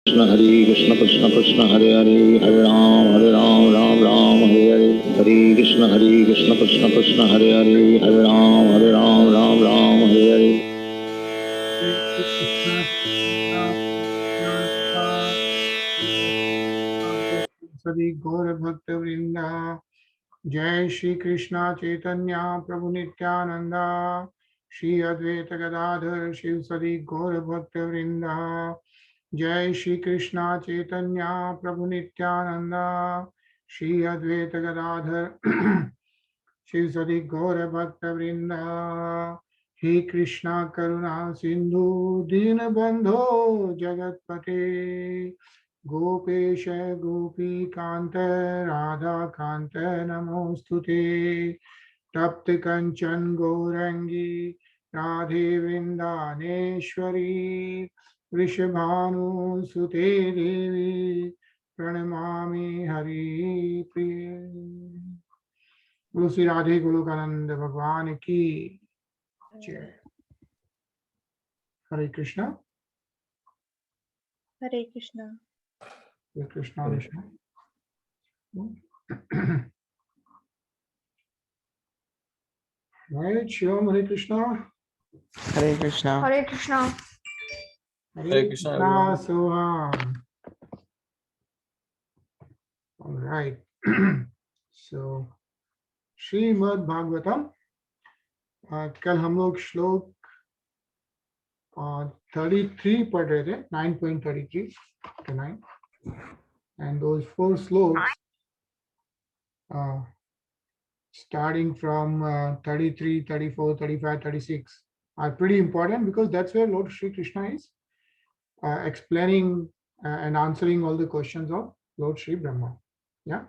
Krishna Krishna Krishna Hare Hare Hare Ram Ram Hare Krishna Krishna Krishna Hare Hare Ram Hare Hare. सभी गौर भक्त वृंदा जय श्री कृष्णा चैतन्य प्रभु नित्यानंदा श्री अद्वैत गदाधर शिव सदी गौर भक्त वृंदा जय श्री कृष्णा चैतन्य प्रभु नित्यानंदा श्री अद्वैत गदाधर शिव सदी गौर भक्त वृंदा हे कृष्णा करुणा सिंधु दीन बंधो जगतपते गोपेश गोपी कांत राधा कांत नमोस्तुते तप्त कंचन गौरंगी राधे वृंदानेश्वरी वृषभानुसुते देवी प्रणमामि हरि प्रिय। बोलो श्री राधे गोलोकानंद भगवान की जय। हरे कृष्णा। हरे कृष्णा। हरे Krishna Krishna. Right, Shivam, Hare Krishna. Hare Krishna. Hare Krishna. Hare Krishna, Krishna, everyone. Soham. All right. So, Shrimad Bhagavatam कल हम लोग श्लोक 33 पढ़ रहे थे 9.33 to 9 and those 4 sloks starting from 33, 34, 35, 36 are pretty important because that's where Lord Shri Krishna is explaining and answering all the questions of Lord Shri Brahma. Yeah.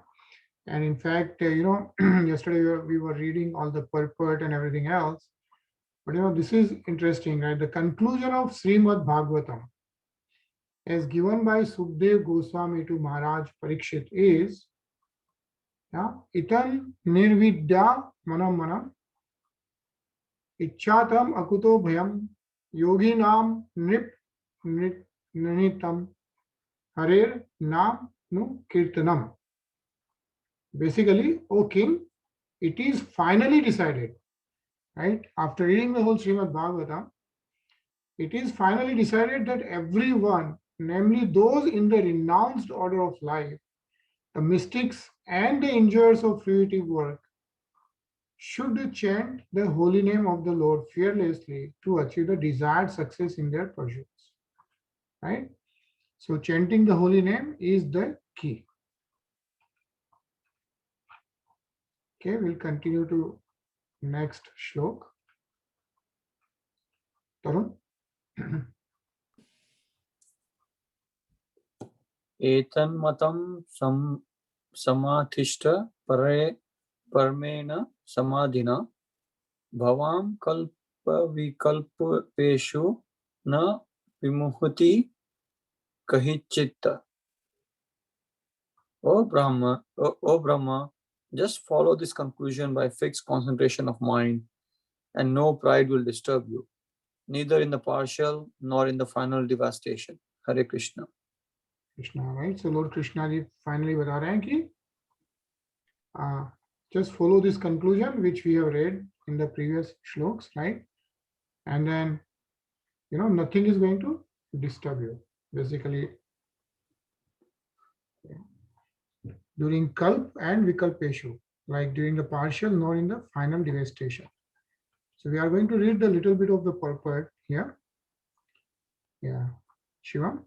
And in fact, yesterday we were reading all the purport and everything else. But this is interesting, right? The conclusion of Srimad Bhagavatam, as given by Sukdev Goswami to Maharaj Parikshit, is itam nirvidya manam manam ichchatam akuto bhayam yoginam ninitam harer nam nu kirtanam. Basically, O king, it is finally decided, right? After reading the whole Srimad Bhagavatam, it is finally decided that everyone, namely those in the renounced order of life, the mystics and the enjoyers of fruitive work, should chant the holy name of the Lord fearlessly to achieve the desired success in their pursuits, right? So chanting the holy name is the key. Okay, we'll continue to next shlok. Tarun. एतन्मतं समाधिष्ठ परमेण समाधिना भवां कल्पविकल्पेषु न विमुहति कहिचित्. O Brahma, just follow this conclusion by fixed concentration of mind, and no pride will disturb you, neither in the partial nor in the final devastation. Hare Krishna. Krishna, right? So Lord Krishna ji finally बता रहे हैं कि just follow this conclusion which we have read in the previous shloks, right? And then nothing is going to disturb you. Basically, during kalp and vikalpeshu, like during the partial nor in the final devastation. So we are going to read a little bit of the purport here. Yeah, Shiva.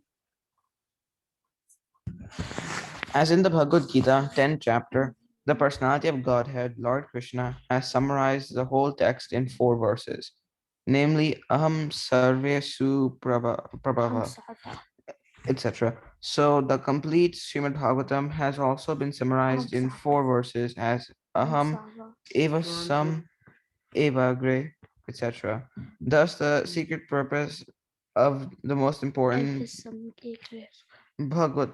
As in the Bhagavad Gita, 10th chapter, the personality of Godhead, Lord Krishna, has summarized the whole text in 4 verses, namely Aham Sarvesu Prabhava, etc. So the complete Srimad Bhagavatam has also been summarized in 4 verses as Aham Eva Sam Eva Agre, etc. Thus, the secret purpose of the most important Bhagavad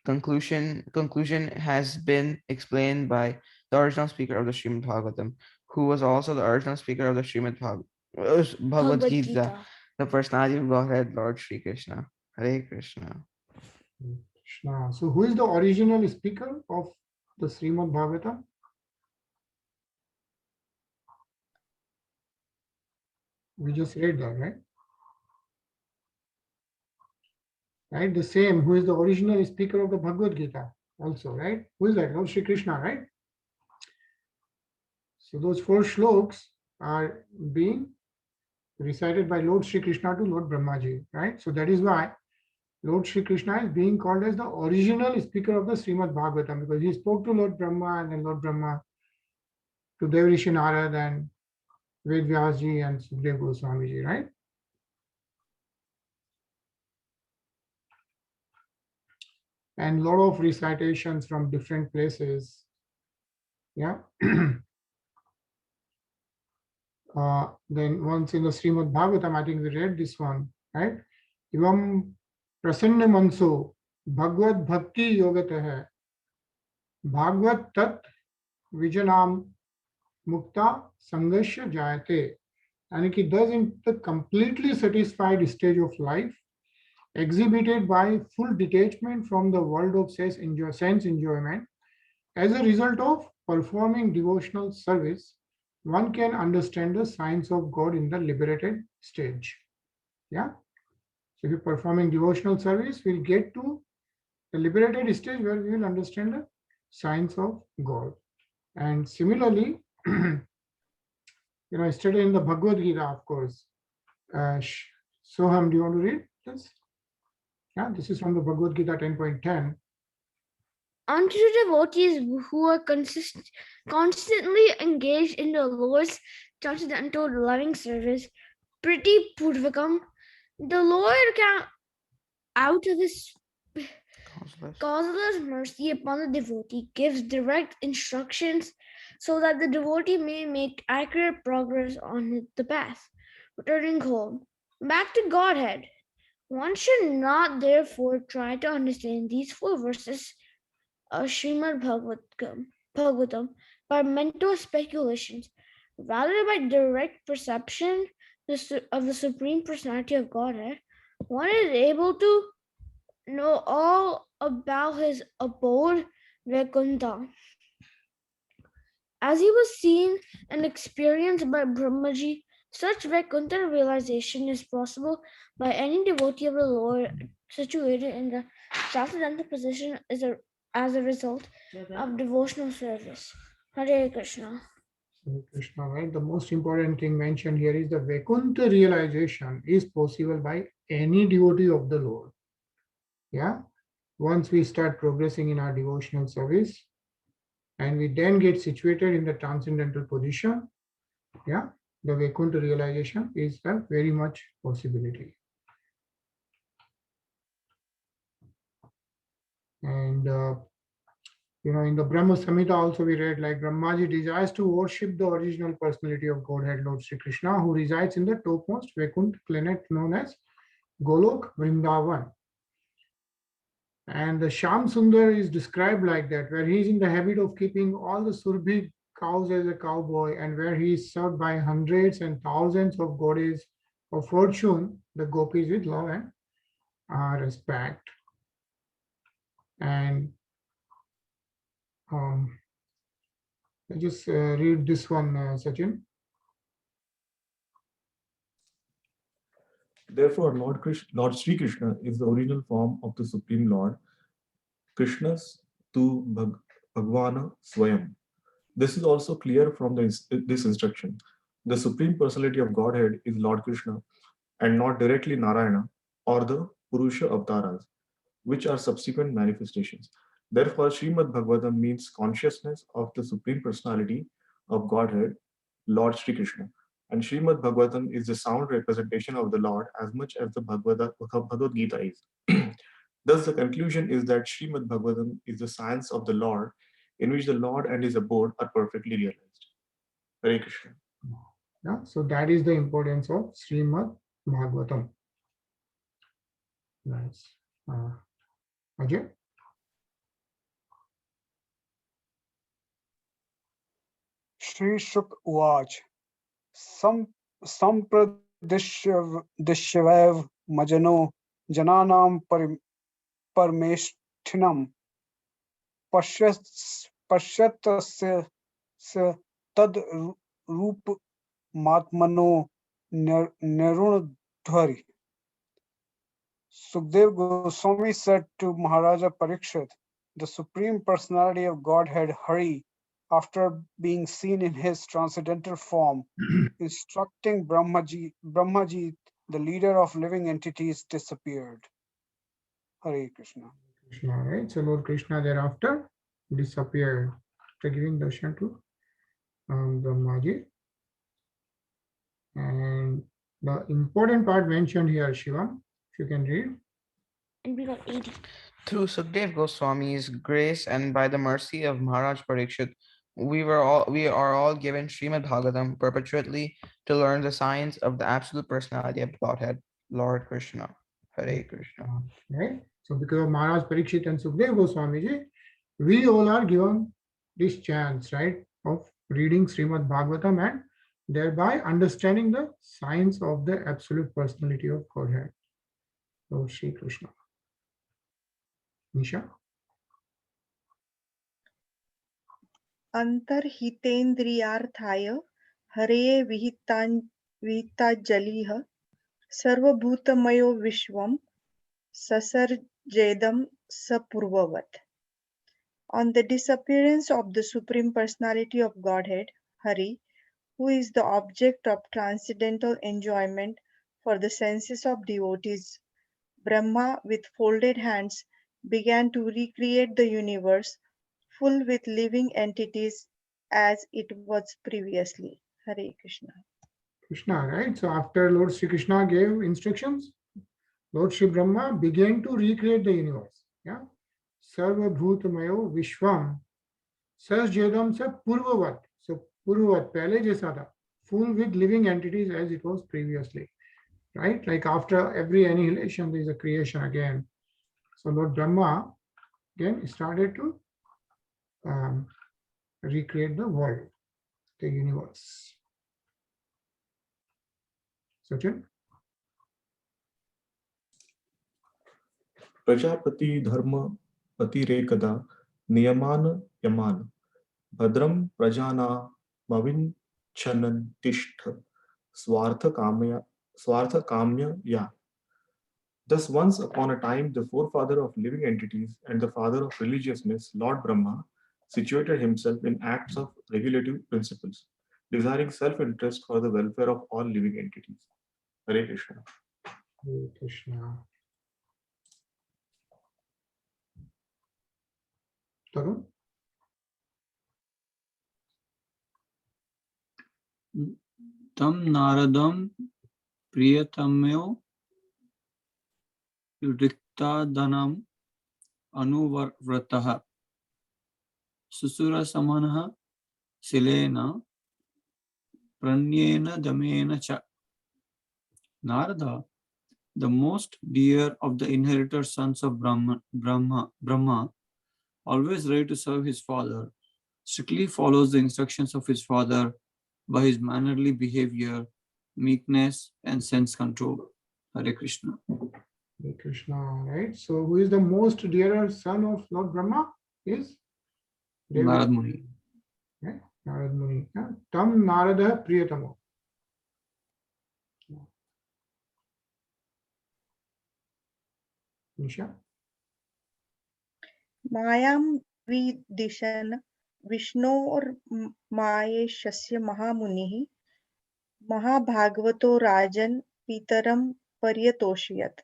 conclusion has been explained by the original speaker of the Srimad Bhagavatam, who was also the original speaker of the Bhagavad Gita, the personality of Godhead, Lord Sri Krishna. Hare Krishna. Krishna. So who is the original speaker of the Srimad Bhagavatam? We just read that, right? Right, the same, who is the original speaker of the Bhagavad Gita also, right? Who is that? Lord Shri Krishna, right? So those 4 shloks are being recited by Lord Shri Krishna to Lord Brahmaji, right? So that is why Lord Shri Krishna is being called as the original speaker of the Srimad Bhagavatam, because he spoke to Lord Brahma and then Lord Brahma to Devrishi Narad and Ved Vyasji and Sukdev Goswamiji, right? And lot of recitations from different places. Yeah. Then once in the Srimad Bhagavatam, I think we read this one, right? Ivam prasanna manso bhagavad bhakti yogatah bhagavad tat vijanam mukta sanghasya jayate. And it does in the completely satisfied stage of life, exhibited by full detachment from the world of sense enjoyment. As a result of performing devotional service, one can understand the signs of God in the liberated stage. Yeah. So if you're performing devotional service, we'll get to the liberated stage where we will understand the signs of God. And similarly, yesterday in the Bhagavad Gita, of course, Soham, do you want to read this? Yeah, this is from the Bhagavad Gita 10.10. Unto devotees who are constantly engaged in the Lord's transcendental loving service, Priti Purvakam, the Lord can, out of his causeless mercy upon the devotee, gives direct instructions so that the devotee may make accurate progress on the path, returning home, back to Godhead. One should not therefore try to understand these 4 verses of Srimad Bhagavatam by mental speculations, rather by direct perception of the Supreme Personality of Godhead. One is able to know all about his abode, Vaikuntha. As he was seen and experienced by Brahmaji, such Vaikuntha realization is possible by any devotee of the Lord situated in the transcendental position as a result of devotional service. Hare Krishna. Hare Krishna, right? The most important thing mentioned here is the Vaikuntha realization is possible by any devotee of the Lord. Yeah. Once we start progressing in our devotional service and we then get situated in the transcendental position, yeah, the Vaikuntha realization is a very much possibility. And in the Brahma Samhita also we read like Brahmaji desires to worship the original personality of Godhead, Lord Sri Krishna, who resides in the topmost Vaikuntha planet known as Golok Vrindavan. And the Sham Sundar is described like that, where he is in the habit of keeping all the Surbhi cows as a cowboy, and where he is served by hundreds and thousands of goddesses of fortune, the gopis, with love and respect. And I just read this one, Sachin. Therefore, Lord Sri Krishna is the original form of the Supreme Lord, Krishna's tu Bhagavana Swayam. This is also clear from this instruction. The Supreme Personality of Godhead is Lord Krishna and not directly Narayana or the Purusha Avtaras, which are subsequent manifestations. Therefore, Srimad Bhagavatam means consciousness of the Supreme Personality of Godhead, Lord Sri Krishna. And Srimad Bhagavatam is the sound representation of the Lord as much as the Bhagavad Gita is. Thus, the conclusion is that Srimad Bhagavatam is the science of the Lord, in which the Lord and his abode are perfectly realized. Hare Krishna. Yeah, so that is the importance of Srimad Bhagavatam. Nice. Ajay? Shri Shuk Uwach Sampradishyav Majano Jananam परमेष्ठिनम् पश्यतस्य तद रूपमात्मनो निरुणध्वरि. Sukdev Goswami said to Maharaja Parikshit, the Supreme Personality of Godhead Hari, after being seen in his transcendental form, instructing Brahmaji, the leader of living entities, disappeared. Hare Krishna. Krishna, right? So Lord Krishna thereafter disappeared after giving darshan to Brahmaji. And the important part mentioned here, Shiva, if you can read. And we got 80. Through Sukdev Goswami's grace and by the mercy of Maharaj Parikshit, we are all given Srimad Bhagavatam perpetually to learn the science of the absolute personality of Godhead, Lord Krishna. Hare Krishna. Right? So because of Maharaj Parikshit and Sukdev Goswami ji, we all are given this chance, right, of reading Srimad Bhagavatam and thereby understanding the science of the absolute personality of Godhead. Lord Shri Krishna. Nisha? अंतर्हितेन्द्रियार्थाय हरेः विहिताज्जलिः सर्वभूतमयो विश्वं ससर्जेदं सपूर्ववत्. On the disappearance of the Supreme Personality of Godhead, Hari, who is the object of transcendental enjoyment for the senses of devotees, Brahma, with folded hands, began to recreate the universe full with living entities as it was previously. Hare Krishna. Krishna, right? So after Lord Shri Krishna gave instructions, Lord Shri Brahma began to recreate the universe. Yeah. Sarva Bhutamayo Vishwam Sajjedam sa Purvavat. So Purvavat, pehle jaisa tha, full with living entities as it was previously. Right? Like after every annihilation, there is a creation again. So Lord Brahma again started to recreate the world, the universe. Sachin? Prajapati धर्म अतिरेकदा नियमान यमान भद्रम प्रजानामविच्छन्न तिष्ठ स्वार्थ काम्य या. Thus once upon a time the forefather of living entities and the father of religiousness, Lord Brahma, situated himself in acts of regulative principles, desiring self-interest for the welfare of all living entities. Hare Krishna. Hare Krishna. Tarun? Tam Naradam Priyatamayo Yudiktadanam Anuvrataha Susura Samanaha Silena Pranyena Damena Cha. Narada, the most dear of the inheritor sons of Brahma, always ready to serve his father, strictly follows the instructions of his father by his mannerly behavior, meekness, and sense control. Hare Krishna. Hare Krishna, right? So who is the most dearer son of Lord Brahma? Is Narad Muni. Right? Narad Muni. Yeah? Tam Narada Priyatamo. Nisha? Mayam vidishan Vishnor Mayeshasya Mahamunihi Mahabhagavato Rajan Pitaram Paryatoshiyat.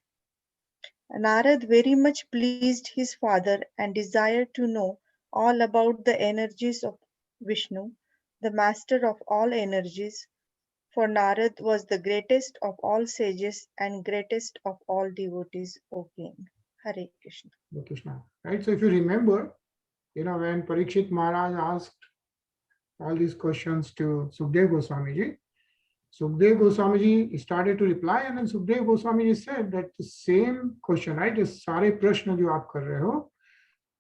Narad very much pleased his father and desired to know all about the energies of Vishnu, the master of all energies, for Narad was the greatest of all sages and greatest of all devotees, O king. Hare Krishna. Hare Krishna. Right? So if you remember, when Parikshit Maharaj asked all these questions to Sukdev Goswami ji, Sukdev Goswami ji started to reply, and then Sukdev Goswami ji said that the same question, right? The सारे प्रश्न जो आप कर रहे हो,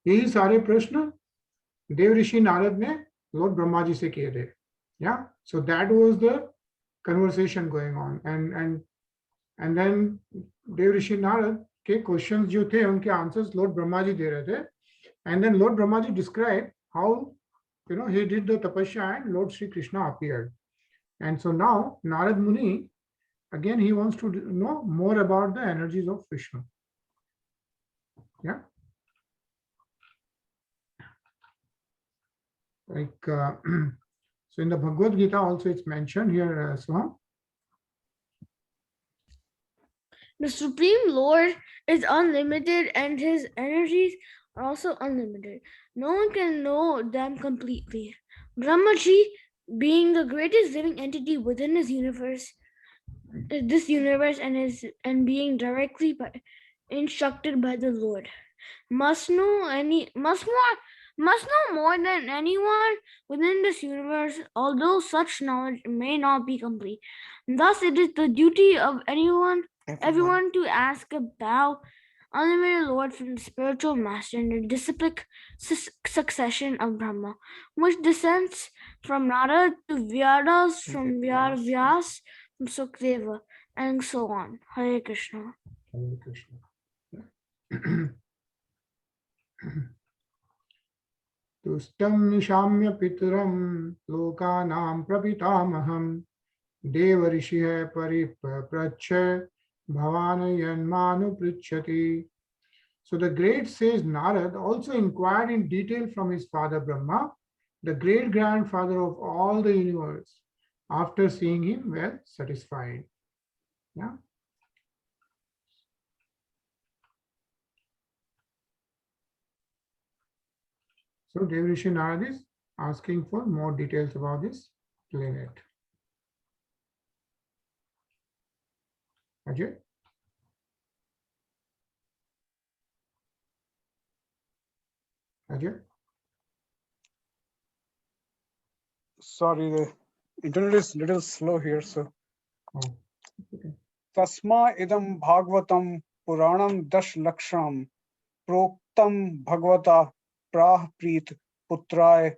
यही सारे प्रश्न देव ऋषि नारद ने Lord Brahma ji से किए थे. Yeah. So that was the conversation going on, and then Dev Rishi Narad के क्वेश्चंस जो थे उनके आंसर्स लॉर्ड ब्रह्मा जी दे रहे थे, and then Lord Brahmaji described how he did the tapasya and Lord Sri Krishna appeared. And so now Narad Muni, again, he wants to know more about the energies of Vishnu. Yeah. Like, so in the Bhagavad Gita also it's mentioned here, Swam. The Supreme Lord is unlimited and his energies are also unlimited. No one can know them completely. Brahmaji, being the greatest living entity within this universe and being directly instructed by the Lord, must know more than anyone within this universe, although such knowledge may not be complete. Thus, it is the duty of everyone to ask about unlimited Lord from the spiritual master in the disciplic succession of Brahma, which descends from Narada to Vyadas, from Vyas, from Sukdeva, and so on. Hare Krishna. Hare Krishna. Tustam nishamya pituram lokanam prapitamaham devarishih paripracha bhavanayanmanu pritchati. So the great sage Narad also inquired in detail from his father Brahma, the great grandfather of all the universe. After seeing him, well satisfied. Yeah. So Devrishi Narad is asking for more details about this planet. Ajay? Ajay? Sorry, the internet is little slow here. So, Oh, okay. Tasma idam bhagavatam puranam dash laksham proktam bhagavata prahpreet putraye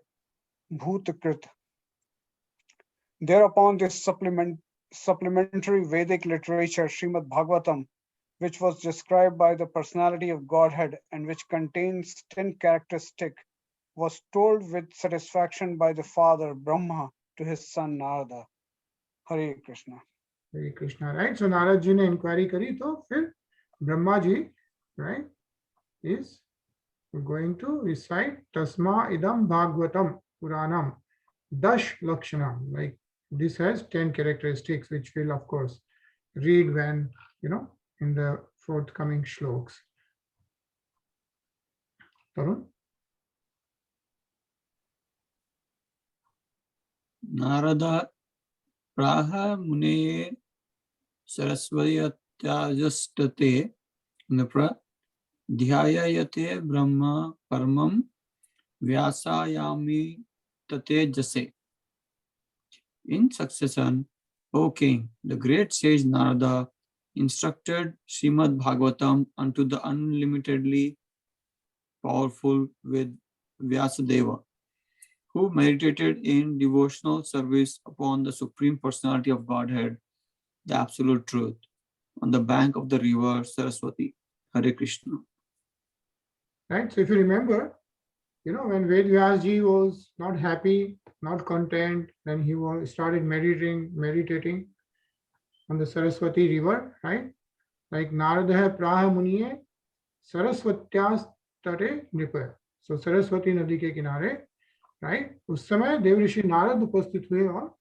bhutakrit. Thereupon this supplementary Vedic literature, Srimad Bhagavatam, which was described by the personality of Godhead and which contains 10 characteristics, was told with satisfaction by the father Brahma to his son Narada. Hare Krishna. Hare Krishna, right? So Narad ji ne inquiry kari, to fir Brahma ji, right, is going to recite Tasma idam Bhagavatam Puranam Dash Lakshanam. Like this has 10 characteristics, which we'll of course read when, in the forthcoming shloks. Tarun? Narada Praha Muneye Saraswayatyajaste Napra Dhyayayate Brahma Paramam Vyasayami Tate Jase. In succession, O king, the great sage Narada instructed Srimad Bhagavatam unto the unlimitedly powerful with Vyasadeva, who meditated in devotional service upon the Supreme Personality of Godhead, the Absolute Truth, on the bank of the river Saraswati. Hare Krishna. Right. So if you remember, when Ved Vyas ji was not happy, not content, then he started meditating on the Saraswati river, right? Like Narada Praha Muniye Saraswatyas Tate Nipa. So Saraswati Nadi ke kinare, right? उस समय देवऋषि नारद उपस्थित हुए और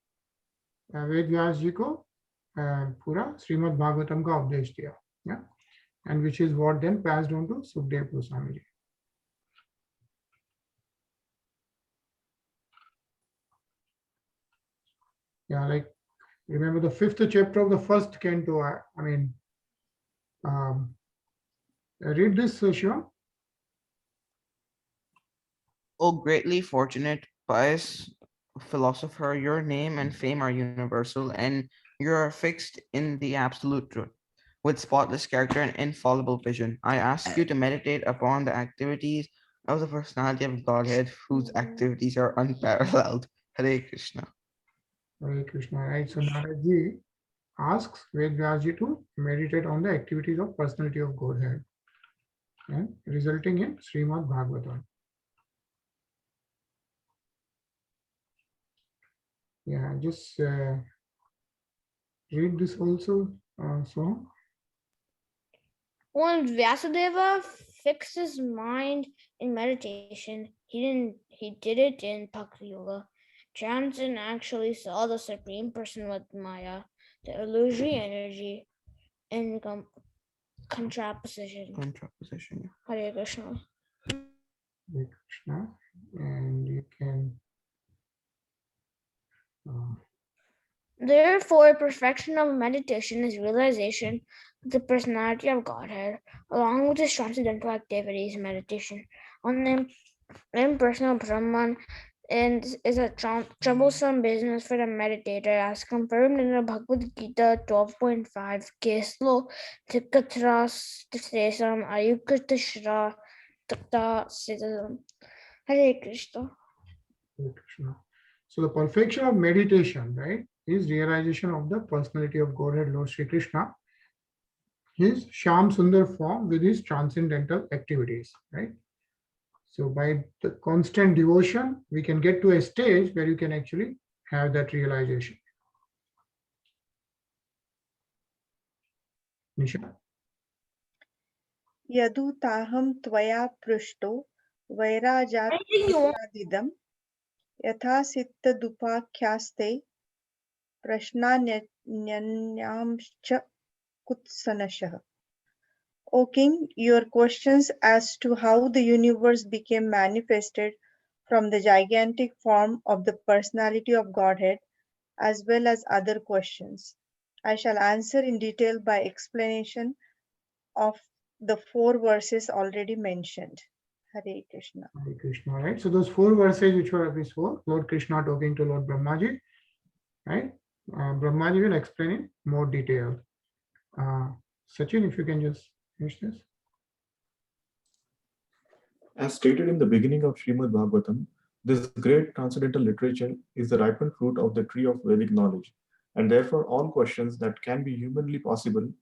वेद व्यास जी को पूरा श्रीमद् भागवतम का उपदेश दिया, yeah? And which is what then passed on to Sukdev Goswami ji. Yeah, like remember the 5th chapter of the first canto. Read this, Shivam. O greatly fortunate, pious philosopher, your name and fame are universal, and you are fixed in the absolute truth, with spotless character and infallible vision. I ask you to meditate upon the activities of the personality of Godhead, whose activities are unparalleled. Hare Krishna. Hare Krishna, right? So Narad ji asks Ved Vyasji to meditate on the activities of personality of Godhead and resulting in Srimad Bhagavatam. Yeah, just read this also. So When Vyasadeva fixed his mind in meditation, he did it in Bhakti Yoga. Jansen actually saw the Supreme Person with Maya, the illusory energy, in contraposition. Contraposition. Hare Krishna. Hare Krishna, and you can. Therefore, perfection of meditation is realization of the personality of Godhead, along with its transcendental activities. Meditation on the impersonal Brahman is a troublesome business for the meditator, as confirmed in the Bhagavad Gita 12.5. Keslo Tikatras Tisesam Ayukatashra Takta Siddham. Hare Krishna. Hare Krishna. So the perfection of meditation, right, is realization of the personality of Godhead, Lord Sri Krishna, his Sham Sundar form with his transcendental activities, right? So by the constant devotion, we can get to a stage where you can actually have that realization. Nisha? यदुताहं त्वया पृष्टो वैराजात्यादिदं यथा सिद्धदुपाख्यास्ते प्रश्नान्यन्यांश्च कुत्सनशः. O King, your questions as to how the universe became manifested from the gigantic form of the personality of Godhead, as well as other questions, I shall answer in detail by explanation of the 4 verses already mentioned. Hare Krishna. Hare Krishna, right? So those 4 verses which were before, Lord Krishna talking to Lord Brahmaji, right? Brahmaji will explain in more detail. Sachin, if you can just finish this. As stated in the beginning of Srimad Bhagavatam, this great transcendental literature is the ripened fruit of the tree of Vedic knowledge, and therefore all questions that can be humanly possible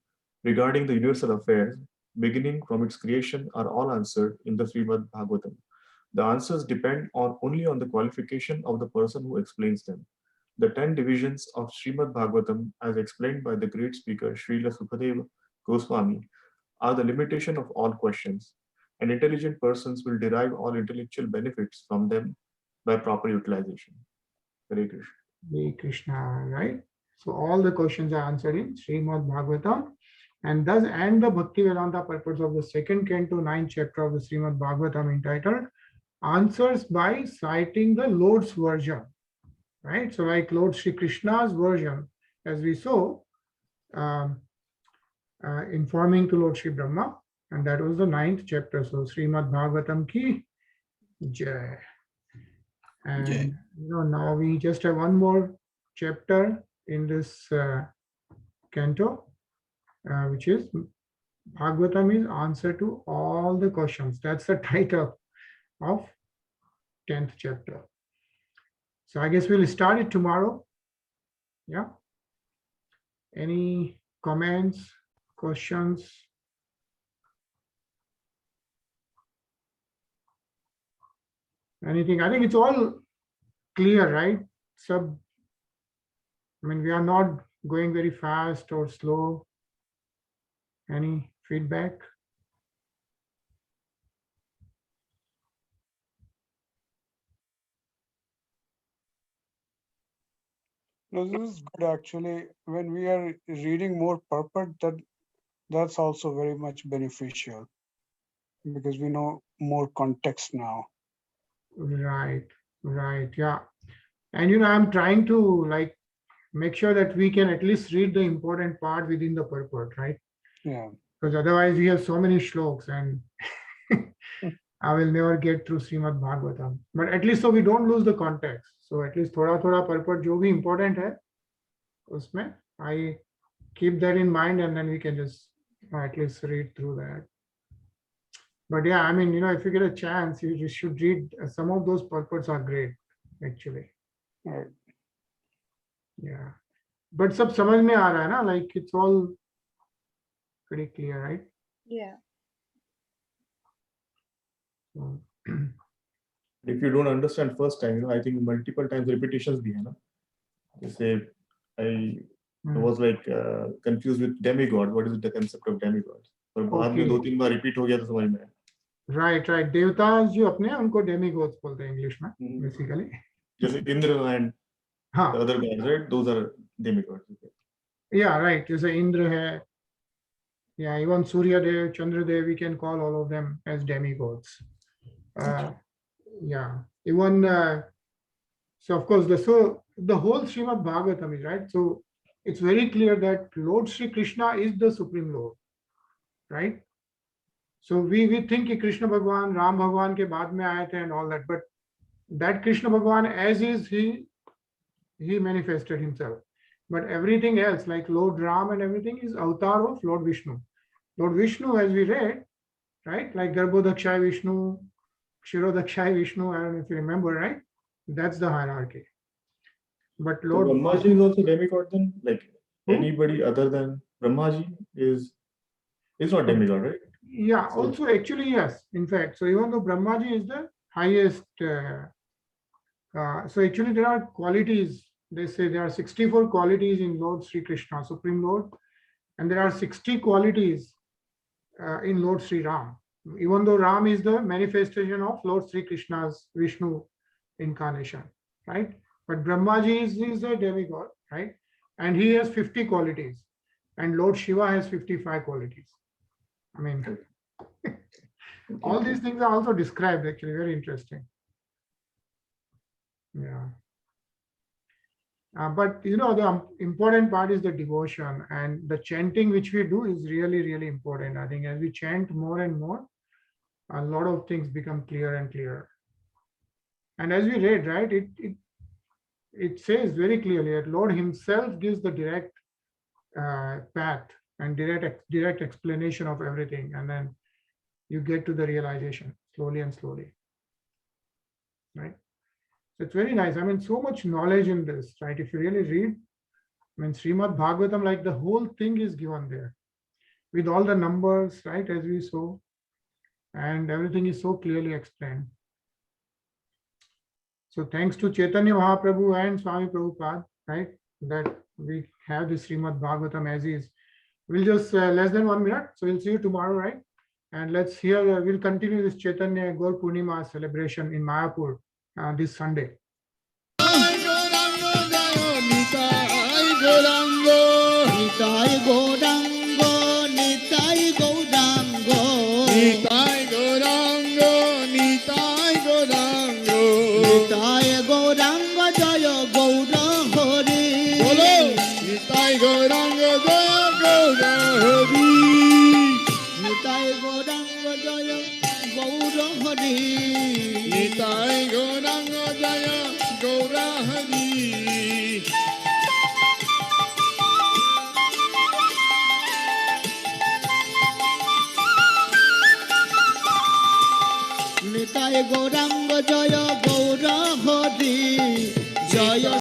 regarding the universal affairs, beginning from its creation, are all answered in the Srimad Bhagavatam. The answers depend only on the qualification of the person who explains them. The 10 divisions of Srimad Bhagavatam, as explained by the great speaker Srila Sukadeva Goswami, are the limitation of all questions, and intelligent persons will derive all intellectual benefits from them by proper utilization. Hare Krishna. Hare Krishna, right? So all the questions are answered in Srimad Bhagavatam, and thus end the Bhakti Vedanta purpose of the second canto, 9th chapter of the Srimad Bhagavatam, entitled Answers by citing the Lord's version, right? So like Lord Sri Krishna's version, as we saw, informing to Lord Sri Brahma, and that was the 9th chapter. So Srimad Bhagavatam ki jai. And Jai. Now we just have one more chapter in this canto, which is Bhagavatam is answer to all the questions. That's the title of 10th chapter. So I guess we'll start it tomorrow. Yeah. Any comments, questions? Anything? I think it's all clear, right? So, I mean, we are not going very fast or slow. Any feedback? No, this is good actually. When we are reading more purport, that's also very much beneficial because we know more context now. Right, right, yeah. And I'm trying to like make sure that we can at least read the important part within the purport, right? Yeah. Because otherwise we have so many shloks and I will never get through Srimad Bhagavatam. But at least so we don't lose the context. So at least thoda purport जो भी important है उसमें I keep that in mind, and then we can just at least read through that. But yeah, I mean, if you get a chance, you just should read. Some of those purports are great, actually. Right. Yeah. but सब समझ में आ रहा है ना, like it's all pretty clear, right? Yeah. So, If you don't understand first time, I think multiple times repetitions भी है ना. जैसे I was like confused with demigod. What is the concept of demigod? और बाद में Okay. 2-3 बार repeat हो गया तो समझ में आया. right, देवता जो अपने हैं, उनको demigods बोलते हैं इंग्लिश में बेसिकली. जैसे इंद्र and हाँ, the other gods, right? Those are demigods. yeah, right. जैसे इंद्र है, yeah, even Surya Dev, Chandra Dev, we can call all of them as demigods. Yeah, even so of course the whole Srimad Bhagavatam is right. So it's very clear that Lord Sri Krishna is the Supreme Lord, right? So we think कि Krishna Bhagwan, Ram Bhagwan के बाद में आए थे and all that, but that Krishna Bhagwan as is, he manifested himself. But everything else like Lord Ram and everything is avatar of Lord Vishnu. Lord Vishnu, as we read, right, like Garbhodakshaya Vishnu, Kshirodakshaya Vishnu, I don't know if you remember, right? That's the hierarchy. But So Lord Brahmaji is also demigod then? Like Who? anybody other than Brahmaji is not demigod, right? Yeah, So- also actually yes, in fact. So even though Brahmaji is the highest, so actually there are qualities. They say there are 64 qualities in Lord Sri Krishna, Supreme Lord, and there are 60 qualities in Lord Sri Ram. Even though Ram is the manifestation of Lord Sri Krishna's Vishnu incarnation, right? But Brahmaji is a demigod, right? And he has 50 qualities, and Lord Shiva has 55 qualities. I mean, all these things are also described, actually, very interesting. Yeah. But you know, the important part is the devotion, and the chanting which we do is really, really important. I think as we chant more and more, a lot of things become clearer and clearer. And as we read, right, it says very clearly that Lord himself gives the direct path and direct explanation of everything, and then you get to the realization slowly and slowly, right? So it's very nice. I mean, so much knowledge in this, right? If you really read, I mean, Srimad Bhagavatam, like the whole thing is given there with all the numbers, right, as we saw, and everything is so clearly explained. So thanks to Chaitanya Mahaprabhu and Swami Prabhupada, right, that we have this Srimad Bhagavatam as is. We'll just less than 1 minute, so we'll see you tomorrow, right? And let's hear, we'll continue this Chaitanya Gaur Purnima celebration in Mayapur this Sunday. Nitai Gauranga Jaya Gaura Hari Jaya